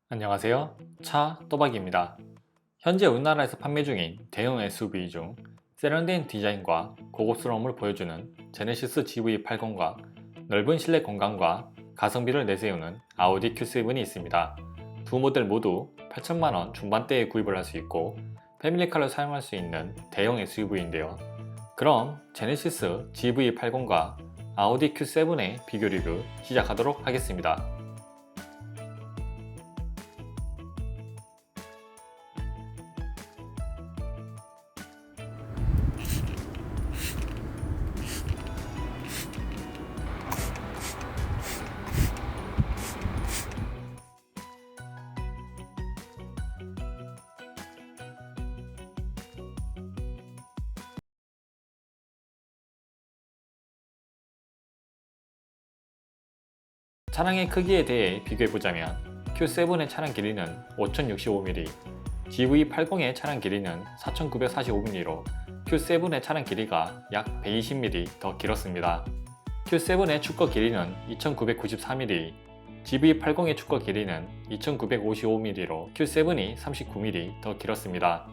안녕하세요. 차 또박입니다. 현재 우리나라에서 판매 중인 대형 SUV 중 세련된 디자인과 고급스러움을 보여주는 제네시스 GV80과 넓은 실내 공간과 가성비를 내세우는 아우디 Q7이 있습니다. 두 모델 모두 8천만원 중반대에 구입을 할 수 있고 패밀리카로 사용할 수 있는 대형 SUV인데요. 그럼 제네시스 GV80과 아우디 Q7의 비교 리뷰 시작하도록 하겠습니다. 차량의 크기에 대해 비교해보자면 Q7의 차량 길이는 5065mm, GV80의 차량 길이는 4945mm로 Q7의 차량 길이가 약 120mm 더 길었습니다. Q7의 축거 길이는 2994mm, GV80의 축거 길이는 2955mm로 Q7이 39mm 더 길었습니다.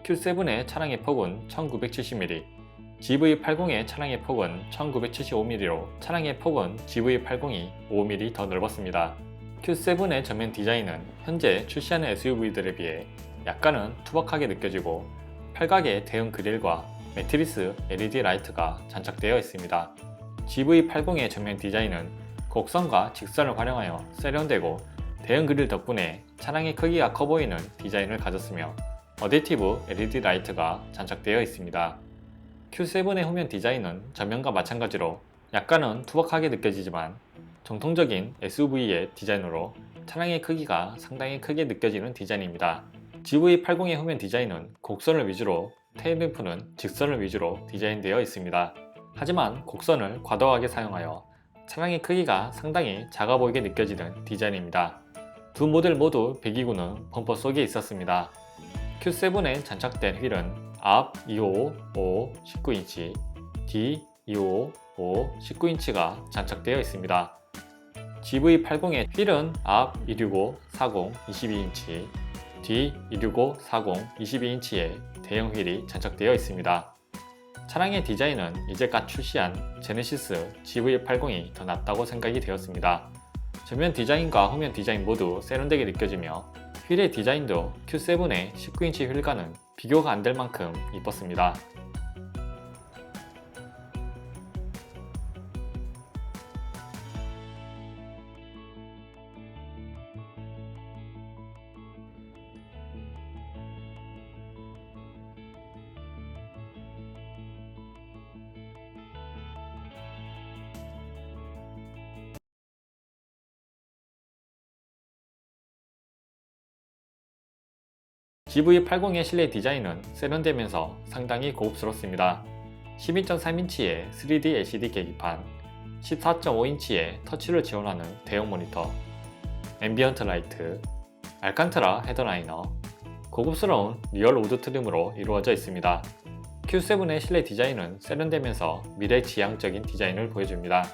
Q7의 차량의 폭은 1970mm, GV80의 차량의 폭은 1975mm로 차량의 폭은 GV80이 5mm 더 넓었습니다. Q7의 전면 디자인은 현재 출시하는 SUV들에 비해 약간은 투박하게 느껴지고 팔각의 대형 그릴과 매트리스 LED 라이트가 장착되어 있습니다. GV80의 전면 디자인은 곡선과 직선을 활용하여 세련되고 대형 그릴 덕분에 차량의 크기가 커 보이는 디자인을 가졌으며 어댑티브 LED 라이트가 장착되어 있습니다. Q7의 후면 디자인은 전면과 마찬가지로 약간은 투박하게 느껴지지만 정통적인 SUV의 디자인으로 차량의 크기가 상당히 크게 느껴지는 디자인입니다. GV80의 후면 디자인은 곡선을 위주로 테일램프는 직선을 위주로 디자인되어 있습니다. 하지만 곡선을 과도하게 사용하여 차량의 크기가 상당히 작아 보이게 느껴지는 디자인입니다. 두 모델 모두 배기구는 범퍼 속에 있었습니다. Q7에 장착된 휠은 앞 255 19인치, 뒤 255 19인치가 장착되어 있습니다. GV80의 휠은 앞 265 40 22인치, 뒤 265 40 22인치의 대형 휠이 장착되어 있습니다. 차량의 디자인은 이제껏 출시한 제네시스 GV80이 더 낫다고 생각이 되었습니다. 전면 디자인과 후면 디자인 모두 세련되게 느껴지며 휠의 디자인도 Q7의 19인치 휠과는 비교가 안 될 만큼 이뻤습니다. GV80의 실내 디자인은 세련되면서 상당히 고급스럽습니다. 12.3인치의 3D LCD 계기판, 14.5인치의 터치를 지원하는 대형 모니터, 앰비언트 라이트, 알칸타라 헤드라이너, 고급스러운 리얼 우드 트림으로 이루어져 있습니다. Q7의 실내 디자인은 세련되면서 미래지향적인 디자인을 보여줍니다.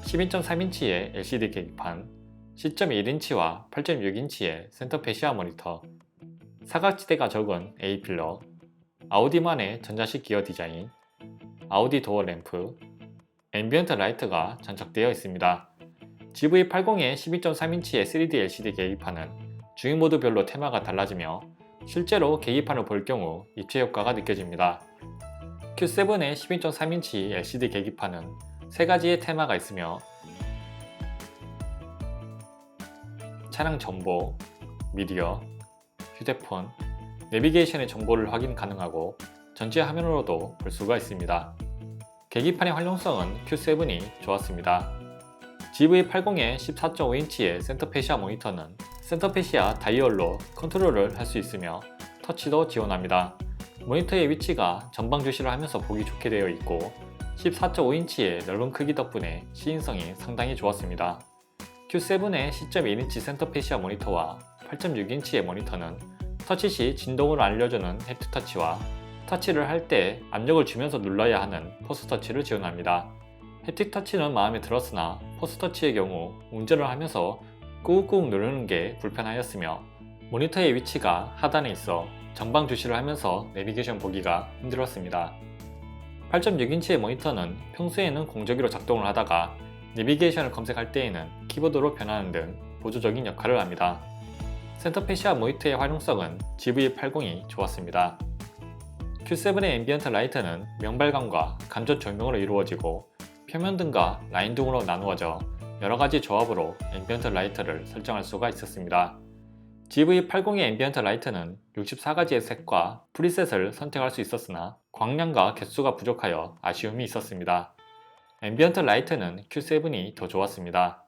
12.3인치의 LCD 계기판, 10.1인치와 8.6인치의 센터 패시아 모니터, 사각지대가 적은 A필러, 아우디만의 전자식 기어 디자인, 아우디 도어 램프, 앰비언트 라이트가 장착되어 있습니다. GV80의 12.3인치의 3D LCD 계기판은 주행모드별로 테마가 달라지며 실제로 계기판을 볼 경우 입체 효과가 느껴집니다. Q7의 12.3인치 LCD 계기판은 3가지의 테마가 있으며 차량 정보, 미디어, 휴대폰, 내비게이션의 정보를 확인 가능하고 전체 화면으로도 볼 수가 있습니다. 계기판의 활용성은 Q7이 좋았습니다. GV80의 14.5인치의 센터페시아 모니터는 센터페시아 다이얼로 컨트롤을 할 수 있으며 터치도 지원합니다. 모니터의 위치가 전방 주시를 하면서 보기 좋게 되어 있고 14.5인치의 넓은 크기 덕분에 시인성이 상당히 좋았습니다. Q7의 10.1인치 센터페시아 모니터와 8.6인치의 모니터는 터치 시 진동을 알려주는 햅틱터치와 터치를 할 때 압력을 주면서 눌러야 하는 포스터치를 지원합니다. 햅틱터치는 마음에 들었으나 포스터치의 경우 운전을 하면서 꾹꾹 누르는 게 불편하였으며 모니터의 위치가 하단에 있어 전방 주시를 하면서 내비게이션 보기가 힘들었습니다. 8.6인치의 모니터는 평소에는 공조기로 작동을 하다가 내비게이션을 검색할 때에는 키보드로 변하는 등 보조적인 역할을 합니다. 센터페시아 모니터의 활용성은 GV80이 좋았습니다. Q7의 앰비언트 라이트는 명발광과 간접 조명으로 이루어지고 표면등과 라인등으로 나누어져 여러가지 조합으로 앰비언트 라이트를 설정할 수가 있었습니다. GV80의 앰비언트 라이트는 64가지의 색과 프리셋을 선택할 수 있었으나 광량과 개수가 부족하여 아쉬움이 있었습니다. 앰비언트 라이트는 Q7이 더 좋았습니다.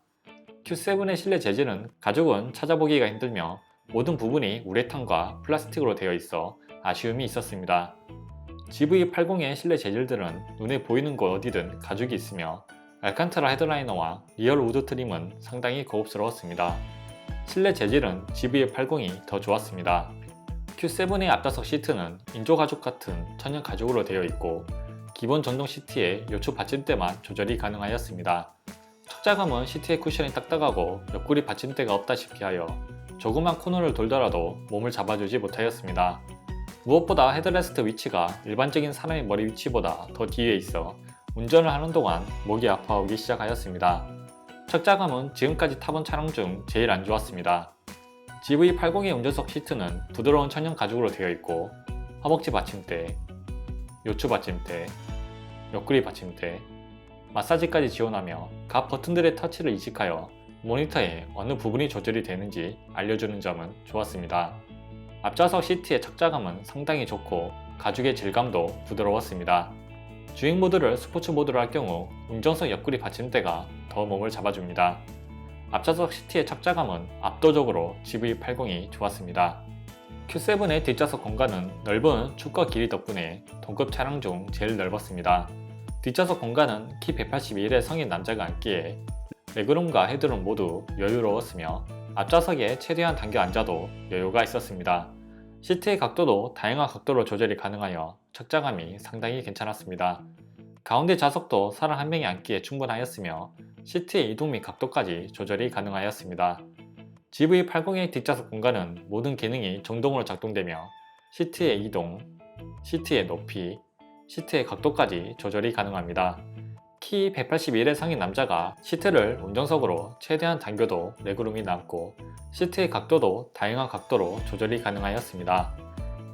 Q7의 실내 재질은 가죽은 찾아보기가 힘들며 모든 부분이 우레탄과 플라스틱으로 되어 있어 아쉬움이 있었습니다. GV80의 실내 재질들은 눈에 보이는 곳 어디든 가죽이 있으며 알칸타라 헤드라이너와 리얼 우드 트림은 상당히 고급스러웠습니다. 실내 재질은 GV80이 더 좋았습니다. Q7의 앞좌석 시트는 인조 가죽 같은 천연 가죽으로 되어 있고 기본 전동 시트에 요추 받침대만 조절이 가능하였습니다. 척자감은 시트의 쿠션이 딱딱하고 옆구리 받침대가 없다시피 하여 조그만 코너를 돌더라도 몸을 잡아주지 못하였습니다. 무엇보다 헤드레스트 위치가 일반적인 사람의 머리 위치보다 더 뒤에 있어 운전을 하는 동안 목이 아파오기 시작하였습니다. 척자감은 지금까지 타본 차량 중 제일 안 좋았습니다. GV80의 운전석 시트는 부드러운 천연 가죽으로 되어 있고 허벅지 받침대, 요추 받침대, 옆구리 받침대, 마사지까지 지원하며 각 버튼들의 터치를 이식하여 모니터에 어느 부분이 조절이 되는지 알려주는 점은 좋았습니다. 앞좌석 시트의 척자감은 상당히 좋고 가죽의 질감도 부드러웠습니다. 주행 모드를 스포츠 모드로 할 경우 운전석 옆구리 받침대가 더 몸을 잡아줍니다. 앞좌석 시트의 척자감은 압도적으로 GV80이 좋았습니다. Q7의 뒷좌석 공간은 넓은 축과 길이 덕분에 동급 차량 중 제일 넓었습니다. 뒷좌석 공간은 키 181의 성인 남자가 앉기에 레그룸과 헤드룸 모두 여유로웠으며 앞좌석에 최대한 당겨 앉아도 여유가 있었습니다. 시트의 각도도 다양한 각도로 조절이 가능하여 척자감이 상당히 괜찮았습니다. 가운데 좌석도 사람 한 명이 앉기에 충분하였으며 시트의 이동 및 각도까지 조절이 가능하였습니다. GV80의 뒷좌석 공간은 모든 기능이 정동으로 작동되며 시트의 이동, 시트의 높이, 시트의 각도까지 조절이 가능합니다. 키 181의 성인 남자가 시트를 운전석으로 최대한 당겨도 레그룸이 남고 시트의 각도도 다양한 각도로 조절이 가능하였습니다.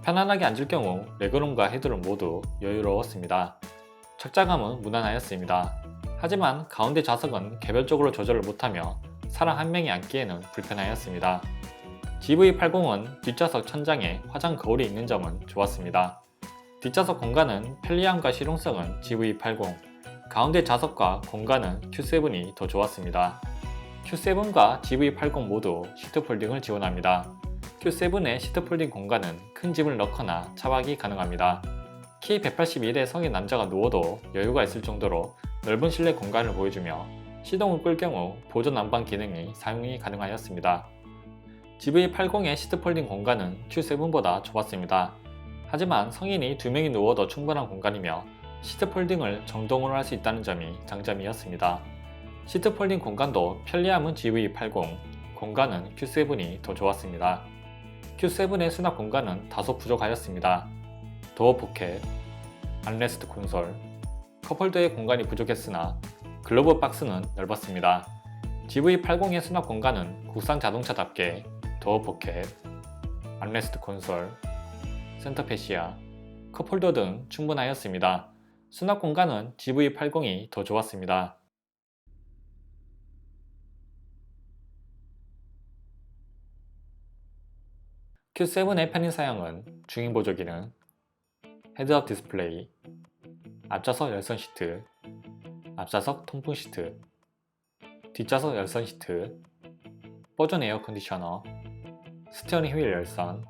편안하게 앉을 경우 레그룸과 헤드룸 모두 여유로웠습니다. 척자감은 무난하였습니다. 하지만 가운데 좌석은 개별적으로 조절을 못하며 사람 한 명이 앉기에는 불편하였습니다. GV80은 뒷좌석 천장에 화장 거울이 있는 점은 좋았습니다. 뒷좌석 공간은 편리함과 실용성은 GV80, 가운데 좌석과 공간은 Q7이 더 좋았습니다. Q7과 GV80 모두 시트 폴딩을 지원합니다. Q7의 시트 폴딩 공간은 큰 짐을 넣거나 차박이 가능합니다. 키 181의 성인 남자가 누워도 여유가 있을 정도로 넓은 실내 공간을 보여주며 시동을 끌 경우 보조 난방 기능이 사용이 가능하였습니다. GV80의 시트 폴딩 공간은 Q7보다 좁았습니다. 하지만 성인이 2명이 누워도 충분한 공간이며 시트 폴딩을 정동으로 할 수 있다는 점이 장점이었습니다. 시트 폴딩 공간도 편리함은 GV80, 공간은 Q7이 더 좋았습니다. Q7의 수납 공간은 다소 부족하였습니다. 도어 포켓, 암레스트 콘솔, 컵홀더의 공간이 부족했으나 글러브 박스는 넓었습니다. GV80의 수납 공간은 국산 자동차답게 도어 포켓, 암레스트 콘솔, 센터 패시아, 컵홀더 등 충분하였습니다. 수납 공간은 GV80이 더 좋았습니다. Q7의 편의 사양은 주행 보조 기능, 헤드업 디스플레이, 앞좌석 열선 시트, 앞좌석 통풍 시트, 뒷좌석 열선 시트, 버전 에어 컨디셔너, 스티어링 휠 열선,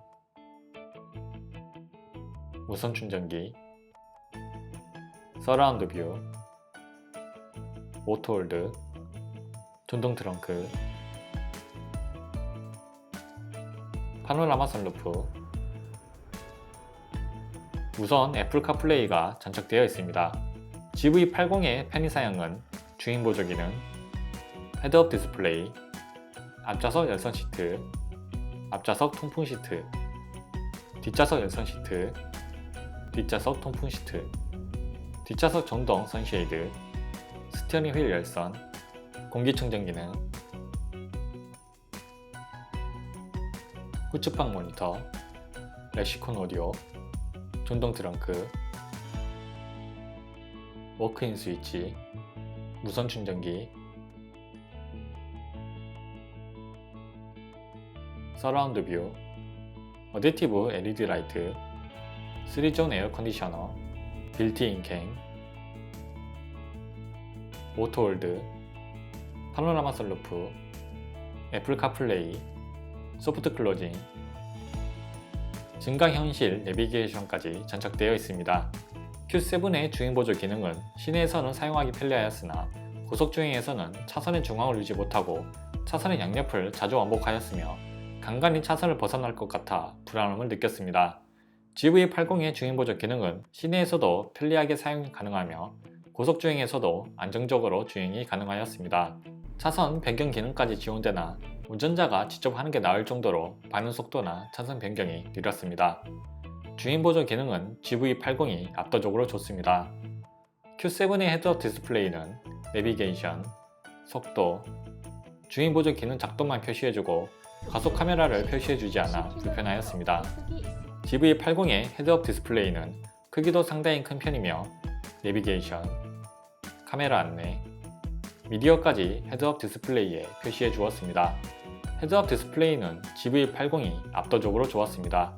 무선 충전기, 서라운드 뷰, 오토홀드, 전동 트렁크, 파노라마 선루프, 우선 애플 카플레이가 장착되어 있습니다. GV80의 편의 사양은 주행 보조 기능, 헤드업 디스플레이, 앞좌석 열선 시트, 앞좌석 통풍 시트, 뒷좌석 열선 시트, 뒷좌석 통풍 시트, 뒷좌석 전동 선쉐이드, 스티어링 휠 열선, 공기청정 기능, 후측방 모니터, 렉시콘 오디오, 전동 트렁크, 워크인 스위치, 무선 충전기, 서라운드 뷰, 어댑티브 LED 라이트, 3존 에어 컨디셔너, 빌트인 캠, 오토홀드, 파노라마 선루프, 애플 카플레이, 소프트 클로징, 증강현실 내비게이션까지 장착되어 있습니다. Q7의 주행보조 기능은 시내에서는 사용하기 편리하였으나 고속주행에서는 차선의 중앙을 유지 못하고 차선의 양옆을 자주 왕복하였으며 간간히 차선을 벗어날 것 같아 불안함을 느꼈습니다. GV80의 주행보조 기능은 시내에서도 편리하게 사용이 가능하며 고속주행에서도 안정적으로 주행이 가능하였습니다. 차선 변경 기능까지 지원되나 운전자가 직접 하는 게 나을 정도로 반응 속도나 차선 변경이 느렸습니다. 주행보조 기능은 GV80이 압도적으로 좋습니다. Q7의 헤드업 디스플레이는 내비게이션, 속도, 주행보조 기능 작동만 표시해주고 가속 카메라를 표시해주지 않아 불편하였습니다. GV80의 헤드업 디스플레이는 크기도 상당히 큰 편이며 내비게이션, 카메라 안내, 미디어까지 헤드업 디스플레이에 표시해 주었습니다. 헤드업 디스플레이는 GV80이 압도적으로 좋았습니다.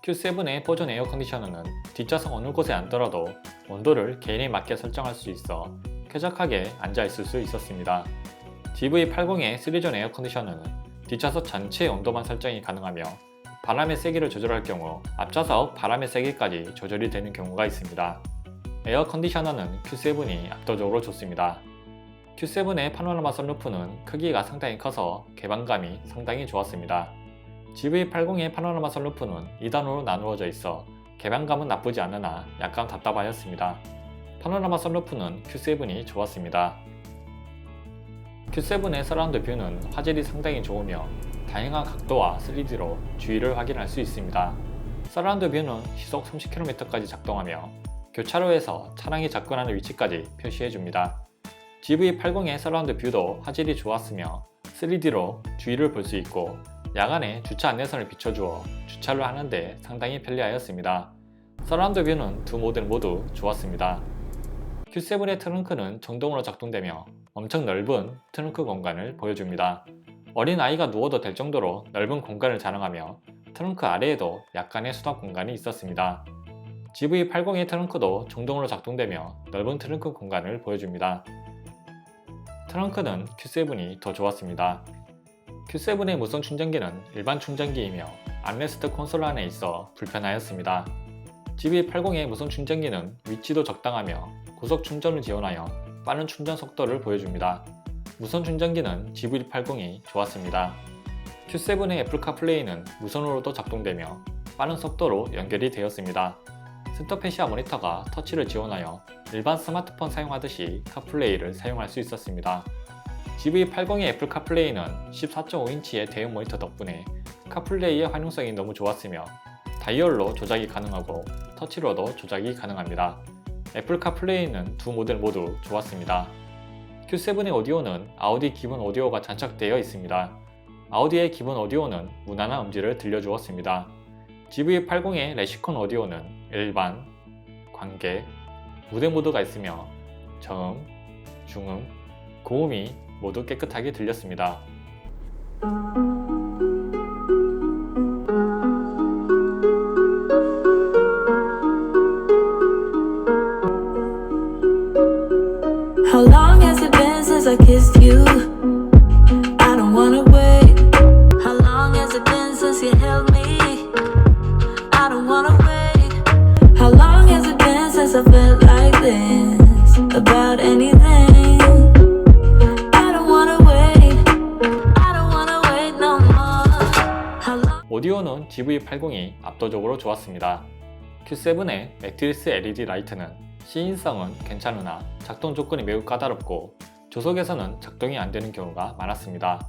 Q7의 포전 에어 컨디셔너는 뒷좌석 어느 곳에 앉더라도 온도를 개인에 맞게 설정할 수 있어 쾌적하게 앉아 있을 수 있었습니다. GV80의 3존 에어 컨디셔너는 뒷좌석 전체의 온도만 설정이 가능하며 바람의 세기를 조절할 경우 앞좌석 바람의 세기까지 조절이 되는 경우가 있습니다. 에어 컨디셔너는 Q7이 압도적으로 좋습니다. Q7의 파노라마 선루프는 크기가 상당히 커서 개방감이 상당히 좋았습니다. GV80의 파노라마 선루프는 2단으로 나누어져 있어 개방감은 나쁘지 않으나 약간 답답하였습니다. 파노라마 선루프는 Q7이 좋았습니다. Q7의 서라운드 뷰는 화질이 상당히 좋으며 다양한 각도와 3D로 주위를 확인할 수 있습니다. 서라운드 뷰는 시속 30km까지 작동하며 교차로에서 차량이 접근하는 위치까지 표시해줍니다. GV80의 서라운드 뷰도 화질이 좋았으며 3D로 주위를 볼 수 있고 야간에 주차 안내선을 비춰주어 주차를 하는데 상당히 편리하였습니다. 서라운드 뷰는 두 모델 모두 좋았습니다. Q7의 트렁크는 정동으로 작동되며 엄청 넓은 트렁크 공간을 보여줍니다. 어린 아이가 누워도 될 정도로 넓은 공간을 자랑하며 트렁크 아래에도 약간의 수납 공간이 있었습니다. GV80의 트렁크도 정동으로 작동되며 넓은 트렁크 공간을 보여줍니다. 트렁크는 Q7이 더 좋았습니다. Q7의 무선 충전기는 일반 충전기이며 암레스트 콘솔 안에 있어 불편하였습니다. GV80의 무선 충전기는 위치도 적당하며 고속 충전을 지원하여 빠른 충전 속도를 보여줍니다. 무선 충전기는 GV80이 좋았습니다. Q7의 애플 카플레이는 무선으로도 작동되며 빠른 속도로 연결이 되었습니다. 센터페시아 모니터가 터치를 지원하여 일반 스마트폰 사용하듯이 카플레이를 사용할 수 있었습니다. GV80의 애플 카플레이는 14.5인치의 대형 모니터 덕분에 카플레이의 활용성이 너무 좋았으며 다이얼로 조작이 가능하고 터치로도 조작이 가능합니다. 애플 카플레이는 두 모델 모두 좋았습니다. Q7의 오디오는 아우디 기본 오디오가 장착되어 있습니다. 아우디의 기본 오디오는 무난한 음질을 들려주었습니다. GV80의 렉시콘 오디오는 일반, 관객, 무대 모드가 있으며 저음, 중음, 고음이 모두 깨끗하게 들렸습니다. How long has it been since I kissed you? I don't wanna wait. How long has it been since you held me? I don't wanna wait. How long has it been since I felt like this about anything? I don't wanna wait. I don't wanna wait no more. How long? 오디오는 GV80이 압도적으로 좋았습니다. Q7의 매트리스 LED 라이트는 시인성은 괜찮으나 작동 조건이 매우 까다롭고 조석에서는 작동이 안 되는 경우가 많았습니다.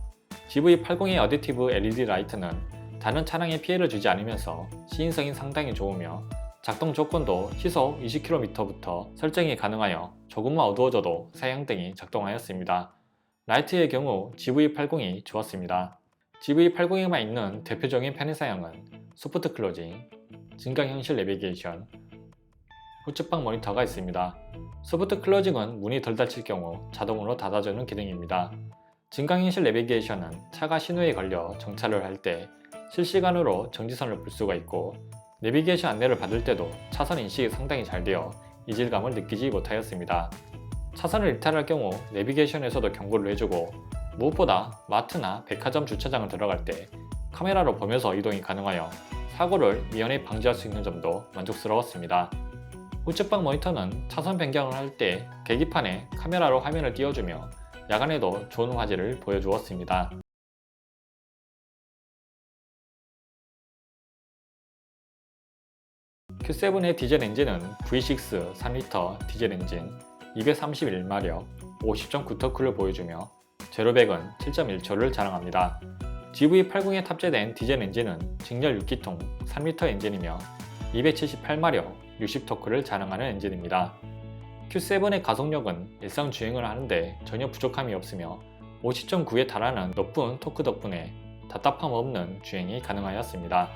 GV80의 어댑티브 LED 라이트는 다른 차량에 피해를 주지 않으면서 시인성이 상당히 좋으며 작동 조건도 시속 20km부터 설정이 가능하여 조금만 어두워져도 사양등이 작동하였습니다. 라이트의 경우 GV80이 좋았습니다. GV80에만 있는 대표적인 편의사양은 소프트 클로징, 증강현실 내비게이션, 우측방 모니터가 있습니다. 소프트 클로징은 문이 덜 닫힐 경우 자동으로 닫아주는 기능입니다. 증강현실 내비게이션은 차가 신호에 걸려 정차를 할 때 실시간으로 정지선을 볼 수가 있고 내비게이션 안내를 받을 때도 차선 인식이 상당히 잘 되어 이질감을 느끼지 못하였습니다. 차선을 이탈할 경우 내비게이션에서도 경고를 해주고 무엇보다 마트나 백화점 주차장을 들어갈 때 카메라로 보면서 이동이 가능하여 사고를 미연에 방지할 수 있는 점도 만족스러웠습니다. 우측방 모니터는 차선 변경을 할 때 계기판에 카메라로 화면을 띄워주며 야간에도 좋은 화질을 보여주었습니다. Q7의 디젤 엔진은 V6 3리터 디젤 엔진 231마력 50.9토크를 보여주며 제로백은 7.1초를 자랑합니다. GV80에 탑재된 디젤 엔진은 직렬 6기통 3리터 엔진이며 278마력 60토크를 자랑하는 엔진입니다. Q7의 가속력은 일상 주행을 하는데 전혀 부족함이 없으며 50.9에 달하는 높은 토크 덕분에 답답함 없는 주행이 가능하였습니다.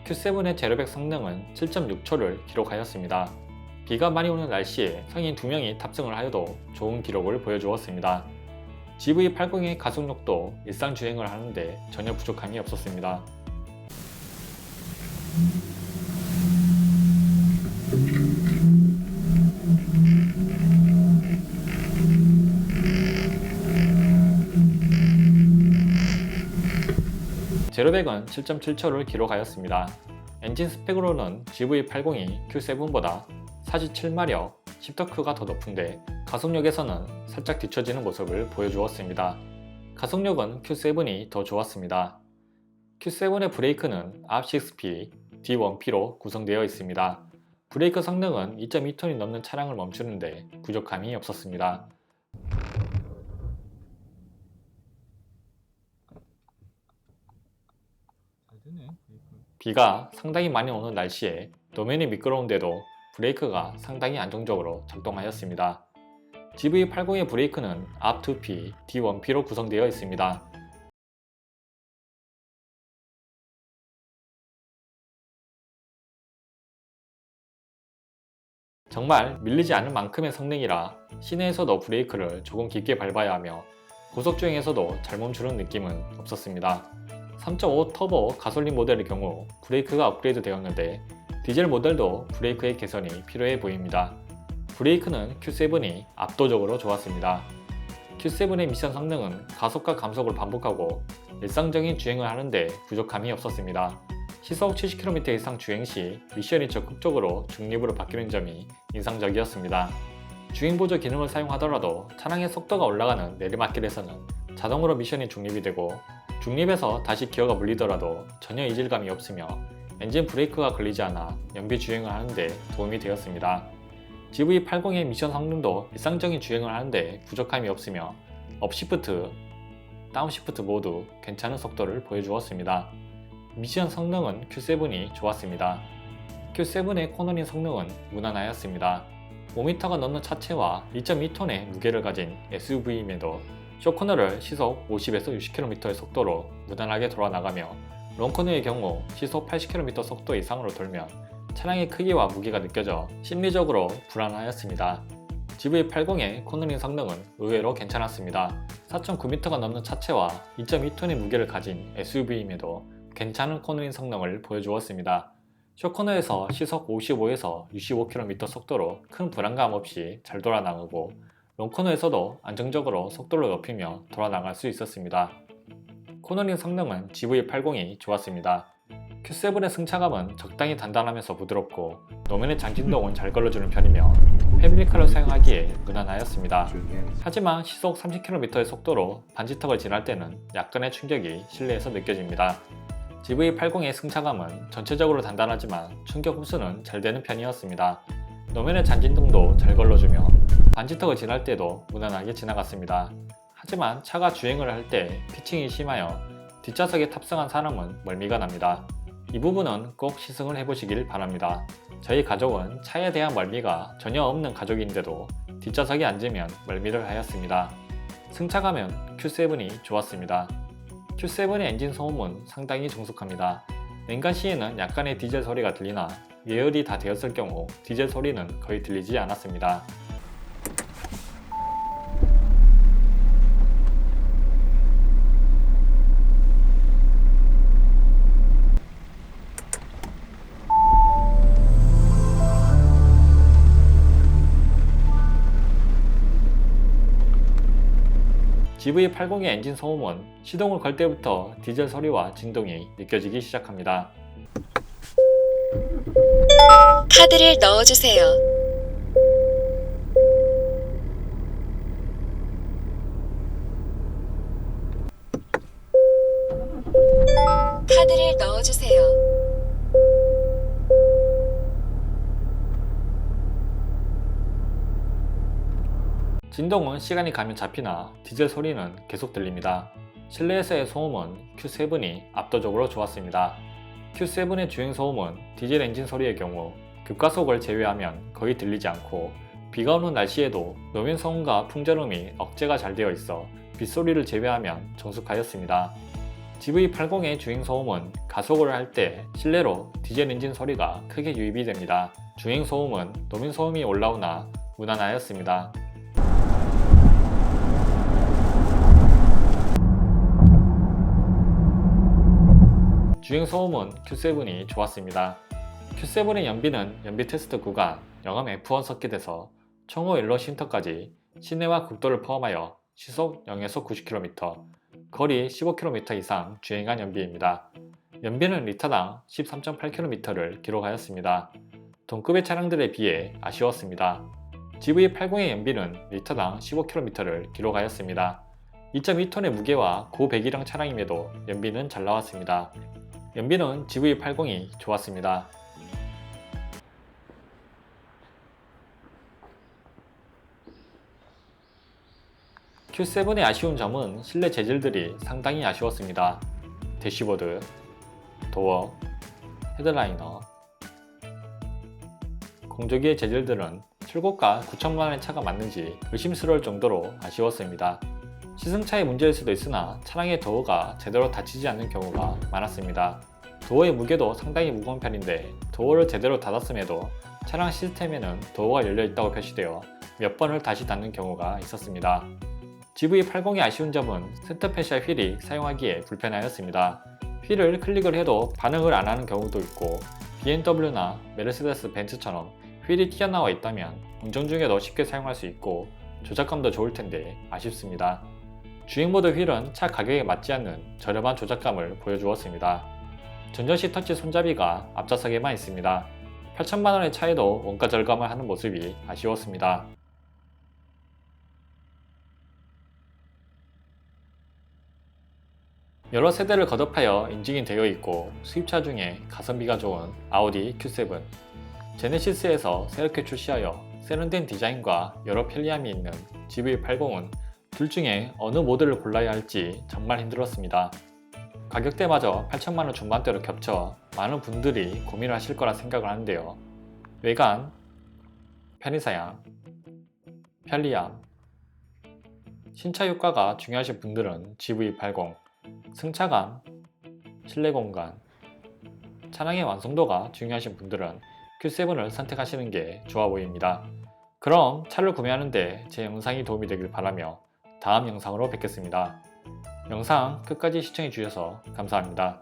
Q7의 제로백 성능은 7.6초를 기록하였습니다. 비가 많이 오는 날씨에 성인 2명이 탑승을 하여도 좋은 기록을 보여주었습니다. GV80의 가속력도 일상 주행을 하는데 전혀 부족함이 없었습니다. 제로백은 7.7초를 기록하였습니다. 엔진 스펙으로는 GV80이 Q7보다 47마력 10토크가 더 높은데 가속력에서는 살짝 뒤처지는 모습을 보여주었습니다. 가속력은 Q7이 더 좋았습니다. Q7의 브레이크는 앞 6P, 뒤 1P로 구성되어 있습니다. 브레이크 성능은 2.2톤이 넘는 차량을 멈추는데 부족함이 없었습니다. 비가 상당히 많이 오는 날씨에 도면이 미끄러운데도 브레이크가 상당히 안정적으로 작동하였습니다. GV80의 브레이크는 앞 2P, 뒤 1P로 구성되어 있습니다. 정말 밀리지 않을 만큼의 성능이라 시내에서도 브레이크를 조금 깊게 밟아야 하며 고속주행에서도 잘 멈추는 느낌은 없었습니다. 3.5 터보 가솔린 모델의 경우 브레이크가 업그레이드 되었는데 디젤 모델도 브레이크의 개선이 필요해 보입니다. 브레이크는 Q7이 압도적으로 좋았습니다. Q7의 미션 성능은 가속과 감속을 반복하고 일상적인 주행을 하는데 부족함이 없었습니다. 시속 70km 이상 주행 시 미션이 적극적으로 중립으로 바뀌는 점이 인상적이었습니다. 주행보조 기능을 사용하더라도 차량의 속도가 올라가는 내리막길에서는 자동으로 미션이 중립이 되고 중립에서 다시 기어가 물리더라도 전혀 이질감이 없으며 엔진 브레이크가 걸리지 않아 연비 주행을 하는데 도움이 되었습니다. GV80의 미션 성능도 일상적인 주행을 하는데 부족함이 없으며 업시프트, 다운시프트 모두 괜찮은 속도를 보여주었습니다. 미션 성능은 Q7이 좋았습니다. Q7의 코너링 성능은 무난하였습니다. 5m가 넘는 차체와 2.2톤의 무게를 가진 SUV임에도 쇼코너를 시속 50에서 60km의 속도로 무난하게 돌아나가며 롱코너의 경우 시속 80km 속도 이상으로 돌면 차량의 크기와 무게가 느껴져 심리적으로 불안하였습니다. GV80의 코너링 성능은 의외로 괜찮았습니다. 4.9m가 넘는 차체와 2.2톤의 무게를 가진 SUV임에도 괜찮은 코너링 성능을 보여주었습니다. 쇼코너에서 시속 55에서 65km 속도로 큰 불안감 없이 잘 돌아나가고 롱코너에서도 안정적으로 속도를 높이며 돌아나갈 수 있었습니다. 코너링 성능은 GV80이 좋았습니다. Q7의 승차감은 적당히 단단하면서 부드럽고 노면의 장진동은 잘 걸러주는 편이며 패밀리카를 사용하기에 무난하였습니다. 하지만 시속 30km의 속도로 반지턱을 지날 때는 약간의 충격이 실내에서 느껴집니다. GV80의 승차감은 전체적으로 단단하지만 충격 흡수는 잘 되는 편이었습니다. 노면의 잔진등도 잘 걸러주며 반지턱을 지날 때도 무난하게 지나갔습니다. 하지만 차가 주행을 할 때 피칭이 심하여 뒷좌석에 탑승한 사람은 멀미가 납니다. 이 부분은 꼭 시승을 해보시길 바랍니다. 저희 가족은 차에 대한 멀미가 전혀 없는 가족인데도 뒷좌석에 앉으면 멀미를 하였습니다. 승차감은 Q7이 좋았습니다. Q7의 엔진 소음은 상당히 정숙합니다. 냉간 시에는 약간의 디젤 소리가 들리나 예열이 다 되었을 경우 디젤 소리는 거의 들리지 않았습니다. GV80의 엔진 소음은 시동을 걸 때부터 디젤 소리와 진동이 느껴지기 시작합니다. 카드를 넣어주세요. 카드를 넣어주세요. 진동은 시간이 가면 잡히나 디젤 소리는 계속 들립니다. 실내에서의 소음은 Q7이 압도적으로 좋았습니다. Q7의 주행 소음은 디젤 엔진 소리의 경우 급가속을 제외하면 거의 들리지 않고 비가 오는 날씨에도 노면 소음과 풍절음이 억제가 잘 되어 있어 빗소리를 제외하면 정숙하였습니다. GV80의 주행 소음은 가속을 할 때 실내로 디젤 엔진 소리가 크게 유입이 됩니다. 주행 소음은 노면 소음이 올라오나 무난하였습니다. 주행 소음은 Q7이 좋았습니다. Q7의 연비는 연비 테스트 구간 영암 F1 서킷에서 청호 일로 쉼터까지 시내와 국도를 포함하여 시속 0에서 90km, 거리 15km 이상 주행한 연비입니다. 연비는 리터당 13.8km를 기록하였습니다. 동급의 차량들에 비해 아쉬웠습니다. GV80의 연비는 리터당 15km를 기록하였습니다. 2.2톤의 무게와 고배기량 차량임에도 연비는 잘 나왔습니다. 연비는 GV80이 좋았습니다. Q7의 아쉬운 점은 실내 재질들이 상당히 아쉬웠습니다. 대시보드, 도어, 헤드라이너, 공조기의 재질들은 출고가 9천만원의 차가 맞는지 의심스러울 정도로 아쉬웠습니다. 시승차의 문제일 수도 있으나 차량의 도어가 제대로 닫히지 않는 경우가 많았습니다. 도어의 무게도 상당히 무거운 편인데 도어를 제대로 닫았음에도 차량 시스템에는 도어가 열려 있다고 표시되어 몇 번을 다시 닫는 경우가 있었습니다. GV80의 아쉬운 점은 센터페시아 휠이 사용하기에 불편하였습니다. 휠을 클릭을 해도 반응을 안 하는 경우도 있고 BMW나 메르세데스 벤츠처럼 휠이 튀어나와 있다면 운전 중에도 쉽게 사용할 수 있고 조작감도 좋을 텐데 아쉽습니다. 주행모드 휠은 차 가격에 맞지 않는 저렴한 조작감을 보여주었습니다. 전전시 터치 손잡이가 앞좌석에만 있습니다. 8천만원의 차에도 원가 절감을 하는 모습이 아쉬웠습니다. 여러 세대를 거듭하여 인증이 되어 있고 수입차 중에 가성비가 좋은 아우디 Q7, 제네시스에서 새롭게 출시하여 세련된 디자인과 여러 편리함이 있는 GV80은 둘 중에 어느 모델을 골라야 할지 정말 힘들었습니다. 가격대마저 8천만원 중반대로 겹쳐 많은 분들이 고민을 하실 거라 생각을 하는데요. 외관, 편의사양, 편리함, 신차 효과가 중요하신 분들은 GV80, 승차감, 실내 공간, 차량의 완성도가 중요하신 분들은 Q7을 선택하시는 게 좋아 보입니다. 그럼 차를 구매하는데 제 영상이 도움이 되길 바라며 다음 영상으로 뵙겠습니다. 영상 끝까지 시청해 주셔서 감사합니다.